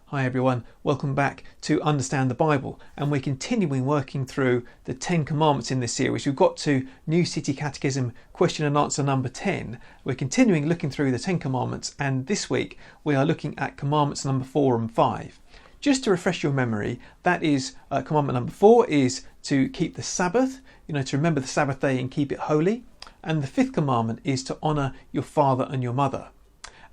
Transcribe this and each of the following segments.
Hi everyone, welcome back to Understand the Bible, and we're continuing working through the 10 Commandments in this series. We've got to New City Catechism question and answer number 10. We're continuing looking through the 10 Commandments, and this week we are looking at Commandments number 4 and 5. Just to refresh your memory, that is Commandment number 4 is to keep the Sabbath, to remember the Sabbath day and keep it holy. And the 5th commandment is to honour your father and your mother.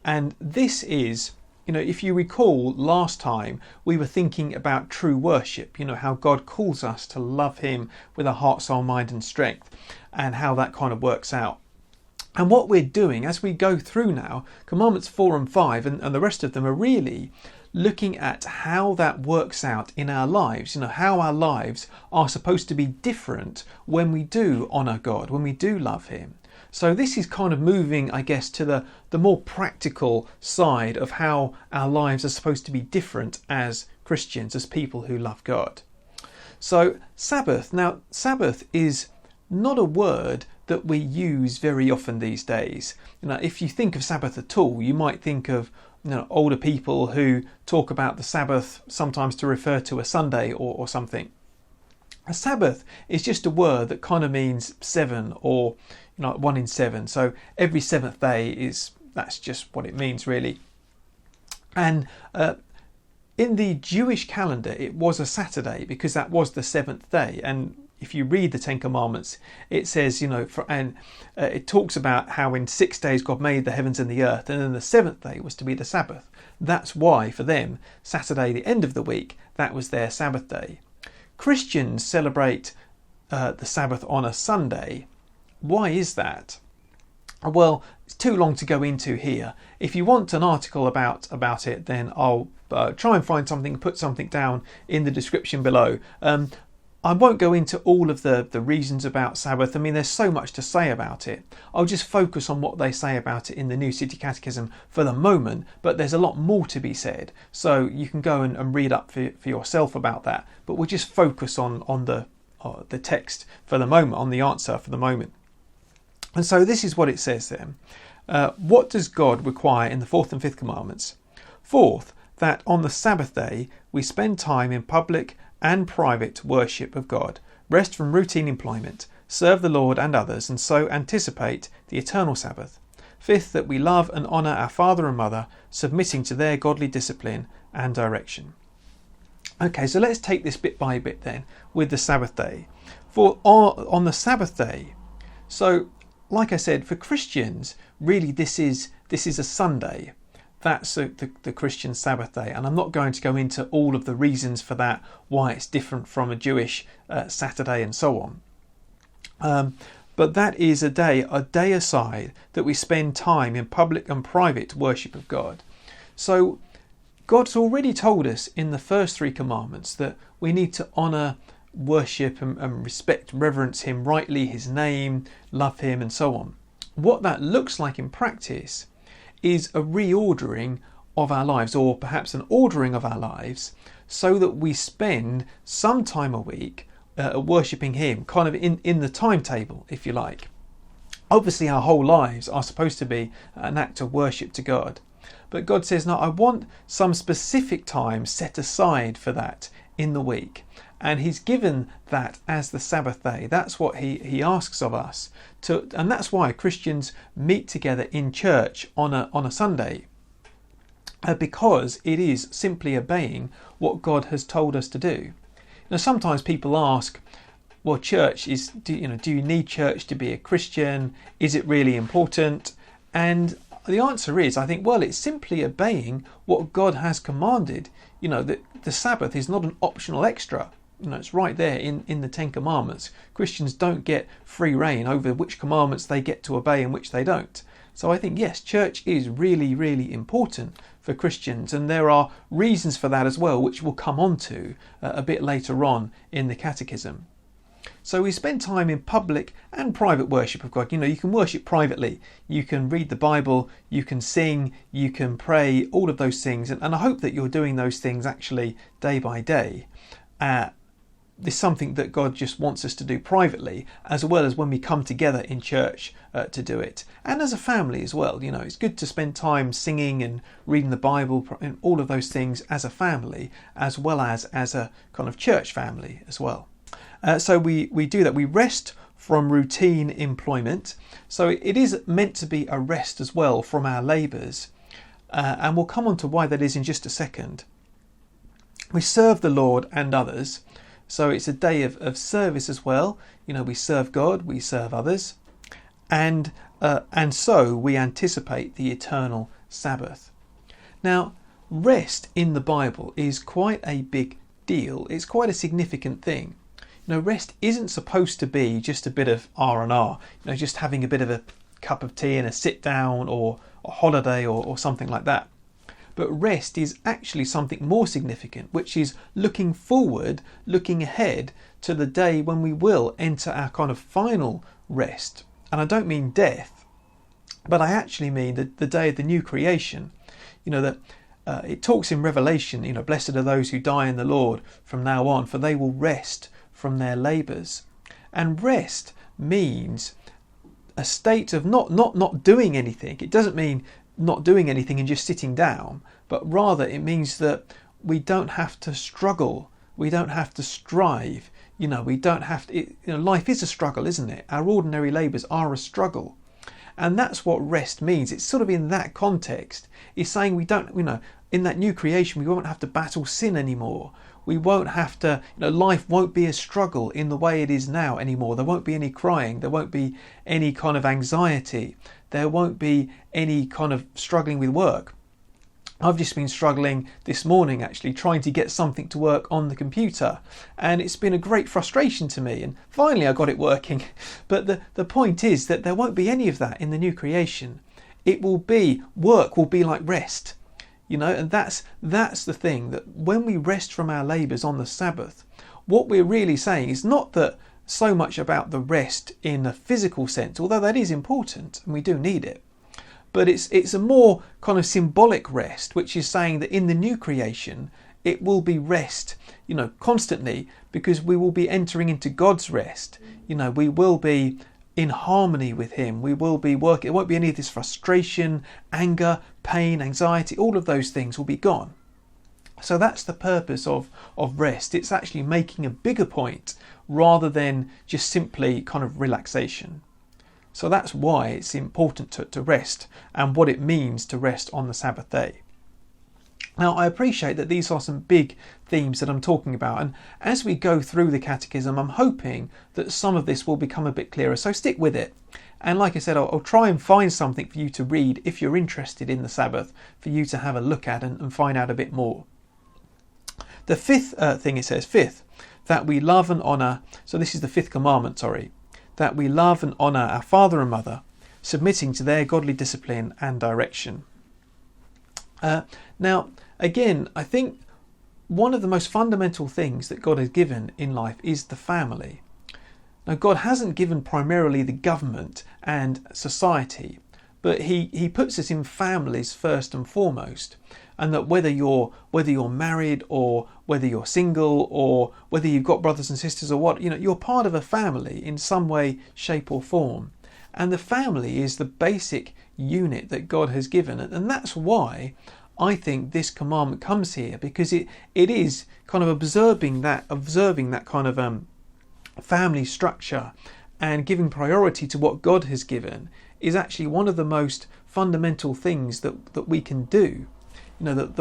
And this is, if you recall last time, we were thinking about true worship, how God calls us to love him with our heart, soul, mind and strength, and how that kind of works out. And what we're doing as we go through now, Commandments 4 and 5 and the rest of them are really looking at how that works out in our lives, how our lives are supposed to be different when we do honour God, when we do love him. So this is kind of moving, I guess, to the more practical side of how our lives are supposed to be different as Christians, as people who love God. So Sabbath. Now, Sabbath is not a word that we use very often these days. If you think of Sabbath at all, you might think of older people who talk about the Sabbath sometimes to refer to a Sunday or something. A Sabbath is just a word that kind of means 7 or 1 in 7. So every 7th day that's just what it means really. And in the Jewish calendar it was a Saturday because that was the 7th day. And if you read the 10 Commandments, it says, it talks about how in 6 days God made the heavens and the earth, and then the 7th day was to be the Sabbath. That's why, for them, Saturday, the end of the week, that was their Sabbath day. Christians celebrate the Sabbath on a Sunday. Why is that? Well, it's too long to go into here. If you want an article about it, then I'll try and find something, put something down in the description below. I won't go into all of the reasons about Sabbath. I mean, there's so much to say about it. I'll just focus on what they say about it in the New City Catechism for the moment, but there's a lot more to be said. So you can go and read up for yourself about that. But we'll just focus on the text for the moment, on the answer for the moment. And so this is what it says then. What does God require in the 4th and 5th commandments? 4th, that on the Sabbath day we spend time in public and private worship of God, rest from routine employment, serve the Lord and others, and so anticipate the eternal Sabbath. 5th, that we love and honour our father and mother, submitting to their godly discipline and direction. Okay, so let's take this bit by bit then with the Sabbath day. For on the Sabbath day, so like I said, for Christians, really this is a Sunday. That's the Christian Sabbath day, and I'm not going to go into all of the reasons for that, why it's different from a Jewish Saturday and so on. But that is a day aside that we spend time in public and private worship of God. So God's already told us in the first 3 commandments that we need to honour, worship and respect, reverence him rightly, his name, love him and so on. What that looks like in practice is a reordering of our lives, or perhaps an ordering of our lives, so that we spend some time a week worshipping him, kind of in the timetable, if you like. Obviously our whole lives are supposed to be an act of worship to God, but God says, no, I want some specific time set aside for that in the week. And he's given that as the Sabbath day. That's what he asks of us. And that's why Christians meet together in church on a Sunday. Because it is simply obeying what God has told us to do. Now, sometimes people ask, well, church do you need church to be a Christian? Is it really important? And the answer is, I think, well, it's simply obeying what God has commanded. That the Sabbath is not an optional extra. It's right there in the 10 commandments. Christians don't get free rein over which commandments they get to obey and which they don't. So I think, yes, church is really, really important for Christians, and there are reasons for that as well, which we'll come on to a bit later on in the Catechism. So we spend time in public and private worship of God. You can worship privately, you can read the Bible, you can sing, you can pray, all of those things, and I hope that you're doing those things actually day by day. this is something that God just wants us to do privately, as well as when we come together in church to do it, and as a family as well. It's good to spend time singing and reading the Bible and all of those things as a family, as well as a kind of church family as well. So we do that. We rest from routine employment. So it is meant to be a rest as well from our labours, and we'll come on to why that is in just a second. We serve the Lord and others. So it's a day of service as well. We serve God, we serve others, and so we anticipate the eternal Sabbath. Now, rest in the Bible is quite a big deal. It's quite a significant thing. Rest isn't supposed to be just a bit of R&R. Just having a bit of a cup of tea and a sit down or a holiday or something like that. But rest is actually something more significant, which is looking forward, looking ahead to the day when we will enter our kind of final rest. And I don't mean death, but I actually mean the day of the new creation. That it talks in Revelation, blessed are those who die in the Lord from now on, for they will rest from their labours. And rest means a state of not doing anything. It doesn't mean not doing anything and just sitting down, but rather it means that we don't have to struggle, we don't have to strive, we don't have to, life is a struggle, isn't it? Our ordinary labours are a struggle, and that's what rest means. It's sort of in that context. It's saying we don't, in that new creation, we won't have to battle sin anymore. We won't have to, life won't be a struggle in the way it is now anymore. There won't be any crying, there won't be any kind of anxiety, there won't be any kind of struggling with work. I've just been struggling this morning actually trying to get something to work on the computer, and it's been a great frustration to me, and finally I got it working. But the point is that there won't be any of that in the new creation. It will be, work will be like rest. And that's the thing, that when we rest from our labours on the Sabbath, what we're really saying is not that so much about the rest in a physical sense, although that is important and we do need it, but it's a more kind of symbolic rest, which is saying that in the new creation it will be rest, constantly, because we will be entering into God's rest. We will be in harmony with him. We will be working. It won't be any of this frustration, anger, pain, anxiety. All of those things will be gone. So that's the purpose of rest. It's actually making a bigger point rather than just simply kind of relaxation. So that's why it's important to rest and what it means to rest on the Sabbath day. Now, I appreciate that these are some big themes that I'm talking about, and as we go through the Catechism, I'm hoping that some of this will become a bit clearer, so stick with it. And like I said, I'll try and find something for you to read if you're interested in the Sabbath, for you to have a look at and find out a bit more. The fifth thing it says, fifth, that we love and honour, so this is the fifth commandment, that we love and honour our father and mother, submitting to their godly discipline and direction. Now, again, I think one of the most fundamental things that God has given in life is the family. Now, God hasn't given primarily the government and society, but he puts us in families first and foremost, and that whether you're married or whether you're single or whether you've got brothers and sisters or what, you're part of a family in some way, shape or form. And the family is the basic unit that God has given, and that's why I think this commandment comes here, because it is kind of observing that kind of family structure and giving priority to what God has given is actually one of the most fundamental things that we can do. One of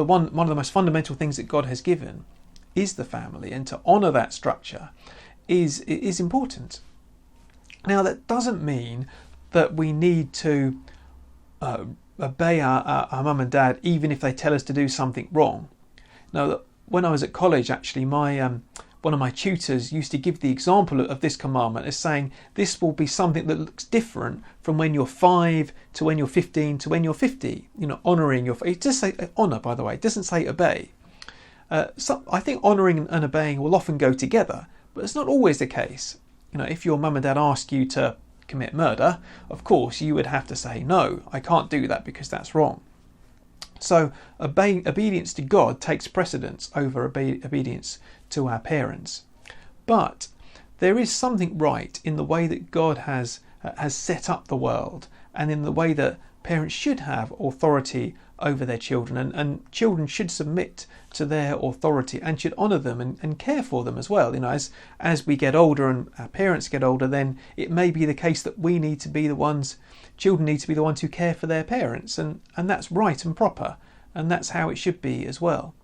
the most fundamental things that God has given is the family, and to honour that structure is important. Now, that doesn't mean that we need to obey our mum and dad even if they tell us to do something wrong. Now, when I was at college, actually, one of my tutors used to give the example of this commandment as saying this will be something that looks different from when you're 5 to when you're 15 to when you're 50. Honouring your... It does say honour, by the way. It doesn't say obey. I think honouring and obeying will often go together, but it's not always the case. If your mum and dad ask you to commit murder, of course you would have to say, no, I can't do that because that's wrong. So obedience to God takes precedence over obedience to our parents. But there is something right in the way that God has set up the world, and in the way that parents should have authority over their children, and children should submit to their authority and should honour them and care for them as well. As we get older and our parents get older, then it may be the case that children need to be the ones who care for their parents, and that's right and proper, and that's how it should be as well.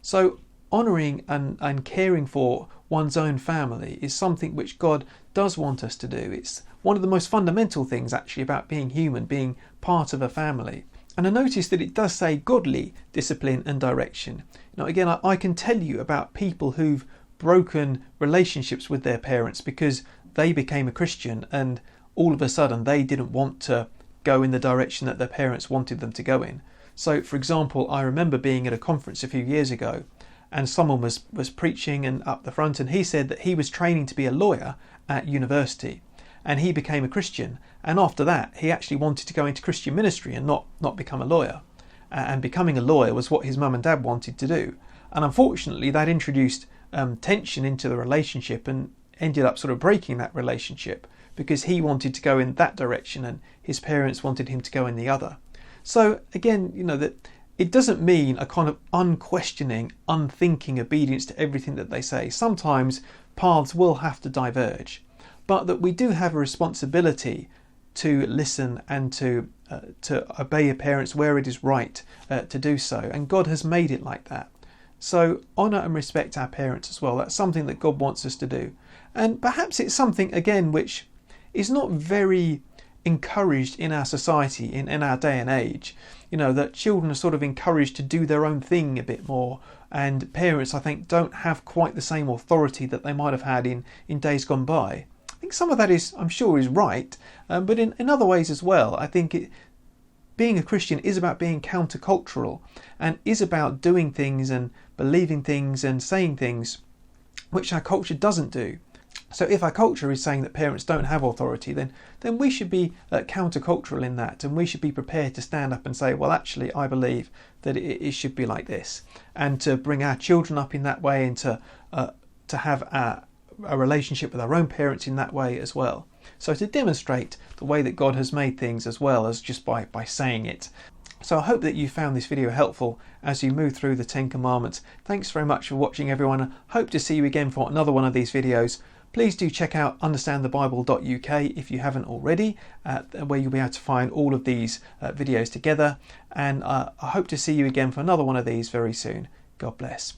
So honouring and caring for one's own family is something which God does want us to do. It's one of the most fundamental things actually about being human, being part of a family. And I notice that it does say godly discipline and direction. Again, I can tell you about people who've broken relationships with their parents because they became a Christian and all of a sudden they didn't want to go in the direction that their parents wanted them to go in. So, for example, I remember being at a conference a few years ago, and someone was preaching and up the front, and he said that he was training to be a lawyer at university, and he became a Christian, and after that he actually wanted to go into Christian ministry and not become a lawyer, and becoming a lawyer was what his mum and dad wanted to do. And unfortunately that introduced tension into the relationship and ended up sort of breaking that relationship, because he wanted to go in that direction and his parents wanted him to go in the other. So again, that it doesn't mean a kind of unquestioning, unthinking obedience to everything that they say. Sometimes paths will have to diverge, but that we do have a responsibility to listen and to obey your parents where it is right to do so. And God has made it like that. So honour and respect our parents as well. That's something that God wants us to do. And perhaps it's something, again, which is not very encouraged in our society, in our day and age. That children are sort of encouraged to do their own thing a bit more, and parents, I think, don't have quite the same authority that they might have had in days gone by. I think some of that is, I'm sure, is right, but in other ways as well. I think being a Christian is about being countercultural, and is about doing things and believing things and saying things which our culture doesn't do. So if our culture is saying that parents don't have authority, then we should be countercultural in that, and we should be prepared to stand up and say, well, actually, I believe that it should be like this, and to bring our children up in that way, and to have a relationship with our own parents in that way as well. So to demonstrate the way that God has made things, as well as just by saying it. So I hope that you found this video helpful as you move through the 10 Commandments. Thanks very much for watching, everyone. I hope to see you again for another one of these videos. Please do check out understandthebible.uk if you haven't already, where you'll be able to find all of these videos together. And I hope to see you again for another one of these very soon. God bless.